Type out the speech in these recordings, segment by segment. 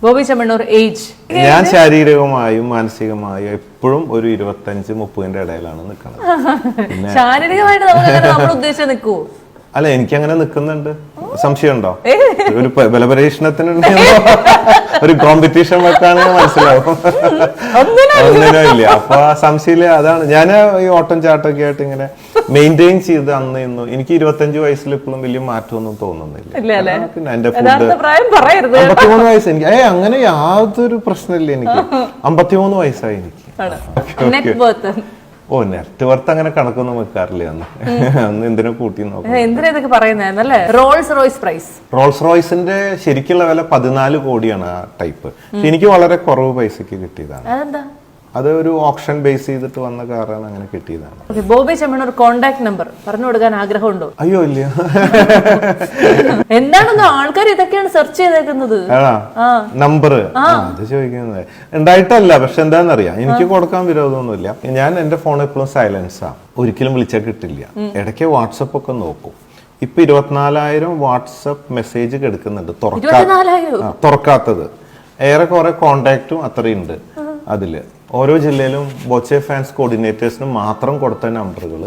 Bobby Chemmanur age? ഞാൻ ശാരീരികമായും മാനസികമായും എപ്പോഴും ഒരു 25-30 ഇടയിലാണ് നിൽക്കുന്നത്. ശാരീരികമായിട്ട് നമ്മൾ ഉദ്ദേശിച്ച നിൽക്കൂ? അല്ല, എനിക്കങ്ങനെ നിൽക്കുന്നുണ്ട്. സംശയമുണ്ടോ? ഒരു ബലപരീക്ഷണത്തിനുണ്ട്, ഒരു കോമ്പറ്റീഷൻ വെക്കാണെങ്കിൽ മനസ്സിലാവും. ഒന്നിനും ഇല്ല. അപ്പൊ സംശയമില്ല. അതാണ് ഞാൻ ഈ ഓട്ടം ചാട്ടൊക്കെ ആയിട്ട് ഇങ്ങനെ മെയിൻറ്റെയിൻ ചെയ്ത് അന്ന് ഇന്നു എനിക്ക് 25 വയസ്സിൽ ഇപ്പോഴും വലിയ മാറ്റമൊന്നും തോന്നുന്നില്ല. പിന്നെ എന്റെ ഫുഡ് 53 വയസ്സ് എനിക്ക് അങ്ങനെ യാതൊരു പ്രശ്നമില്ല. എനിക്ക് 53 വയസ്സായി എനിക്ക്. ഓ, നെറ്റ് വർത്ത് അങ്ങനെ കണക്കൊന്നും വെക്കാറില്ല അന്ന് എന്തിനാ കൂട്ടി നോക്കാം. റോൾസ് റോയ്സിന്റെ ശരിക്കുള്ള വില 14 കോടിയാണ് ആ ടൈപ്പ്. എനിക്ക് വളരെ കുറവ് പൈസക്ക് കിട്ടിയതാണ്. അത് ഒരു ഓപ്ഷൻ ബേസ് ചെയ്തിട്ട് വന്ന കാറാണ്, അങ്ങനെ കിട്ടിയതാണ്. ബോബി ചെമ്മണ്ണൂർ കോണ്ടാക്ട് നമ്പർ പറഞ്ഞു കൊടുക്കാൻ ആഗ്രഹമുണ്ടോ? അയ്യോ ഇല്ല. എന്താണെന്നോ ആൾക്കാർ ഇതൊക്കെയാണ് സെർച്ച് ചെയ്തേക്കുന്നത്. നമ്പർ അത് ചോദിക്കുന്നത് ഉണ്ടായിട്ടല്ല, പക്ഷെ എന്താണെന്നറിയാം, എനിക്ക് കൊടുക്കാൻ വിരോധമൊന്നുമില്ല. ഞാൻ എന്റെ ഫോൺ എപ്പോഴും സൈലൻസാ, ഒരിക്കലും വിളിച്ചാൽ കിട്ടില്ല. ഇടയ്ക്ക് വാട്സപ്പ് ഒക്കെ നോക്കും. ഇപ്പൊ 24,000 വാട്സപ്പ് മെസ്സേജ് എടുക്കുന്നുണ്ട്, തുറക്കാത്തത്. ഏറെക്കുറെ കോണ്ടാക്റ്റും അത്രയുണ്ട് അതില്. ഓരോ ജില്ലയിലും ബോച്ചെ ഫാൻസ് കോർഡിനേറ്റേഴ്സിന് മാത്രം കൊടുത്ത നമ്പറുകൾ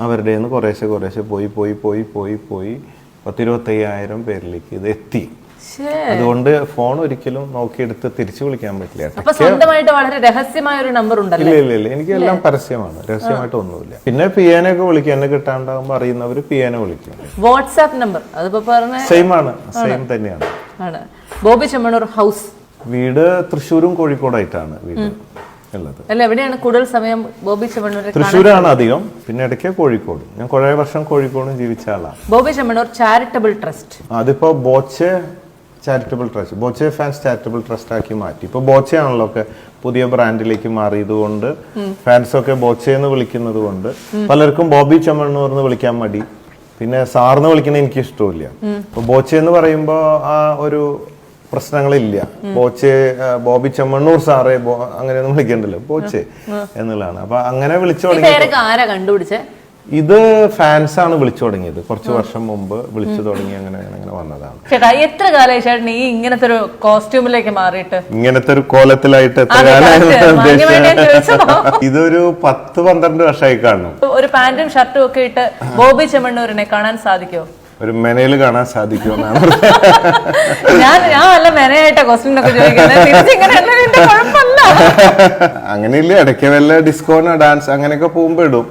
അവരുടെ കുറേശ്ശെ പോയി 25,000 പേരിലേക്ക് ഇത് എത്തി. അതുകൊണ്ട് ഫോൺ ഒരിക്കലും നോക്കിയെടുത്ത് തിരിച്ചു വിളിക്കാൻ പറ്റില്ല. ഇല്ല, എനിക്ക് എല്ലാം പരസ്യമാണ്, രഹസ്യമായിട്ട് ഒന്നുമില്ല. പിന്നെ പിയാനോ ഒക്കെ വിളിക്കും, എന്നെ കിട്ടാണ്ടാകുമ്പോ അറിയുന്നവര് പിയാനോ വിളിക്കും. വാട്സ്ആപ്പ് നമ്പർ സെയിം ആണ്, സെയിം തന്നെയാണ്. ബോബി ചെമ്മണ്ണൂർ ഹൗസ് വീട് തൃശ്ശൂരും കോഴിക്കോടായിട്ടാണ് വീട് ഉള്ളത്. എവിടെയാണ് കൂടുതൽ സമയം ബോബി ചെമ്മണ്ണൂർ? തൃശ്ശൂരാണ് അധികം, പിന്നെ ഇടയ്ക്ക് കോഴിക്കോട്. ഞാൻ കുറെ വർഷം കോഴിക്കോടും ജീവിച്ച ആളാണ്. ബോബി ചെമ്മണ്ണൂർ ചാരിറ്റബിൾ ട്രസ്റ്റ്, അതിപ്പോ Boche charitable trust, Boche fans charitable trust ആക്കി മാറ്റി. ഇപ്പൊ ബോച്ചെ ആണല്ലോ ഒക്കെ പുതിയ ബ്രാൻഡിലേക്ക് മാറിയത് കൊണ്ട് ഫാൻസ് ഒക്കെ ബോച്ചെ എന്ന് വിളിക്കുന്നത് കൊണ്ട് പലർക്കും ബോബി ചെമ്മണ്ണൂർ എന്ന് വിളിക്കാൻ മടി. പിന്നെ സാറിന് വിളിക്കുന്നത് എനിക്ക് ഇഷ്ടമില്ല. ഇപ്പൊ ബോച്ചെ എന്ന് പറയുമ്പോ ആ ഒരു പ്രശ്നങ്ങളില്ല. ബോബി ചെമ്മണ്ണൂർ സാറേ അങ്ങനെയൊന്നും വിളിക്കണ്ടല്ലോ, ബോച്ചെ എന്നുള്ളതാണ്. അപ്പൊ അങ്ങനെ വിളിച്ചു തുടങ്ങി. ഇത് ഫാൻസ് ആണ് വിളിച്ചു തുടങ്ങിയത്, കുറച്ച് വർഷം മുമ്പ് വിളിച്ചു തുടങ്ങി. അങ്ങനെ വന്നതാണ്. ചേട്ടാ, എത്ര കാലമായി ചേട്ടൻ ഈ ഇങ്ങനത്തെ ഒരു കോസ്റ്റ്യൂമിലേക്ക് മാറിയിട്ട്, ഇങ്ങനത്തെ ഒരു കോലത്തിലായിട്ട് എത്ര കാലമായി? ഇതൊരു 10-12 വർഷമായി കാണും. ഒരു പാന്റും ഷർട്ടും ഒക്കെ ഇട്ട് ബോബി ചെമ്മണ്ണൂരിനെ കാണാൻ സാധിക്കുമോ? ഒരു മെനയിൽ കാണാൻ സാധിക്കുമെന്നാണ്. അങ്ങനെയില്ല, ഇടയ്ക്ക് വല്ല ഡിസ്കോനോ ഡാൻസ് അങ്ങനെയൊക്കെ പോകുമ്പോ ഇടും.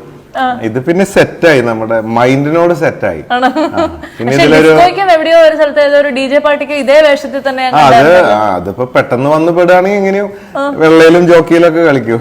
ഇത് പിന്നെ സെറ്റായി, നമ്മുടെ മൈൻഡിനോട് സെറ്റായി. പിന്നെ ഇതിലൊരു അതിപ്പോ പെട്ടെന്ന് വന്ന് പെടുകയാണെങ്കിൽ എങ്ങനെയോ വെള്ളയിലും ജോക്കിയിലൊക്കെ കളിക്കൂ.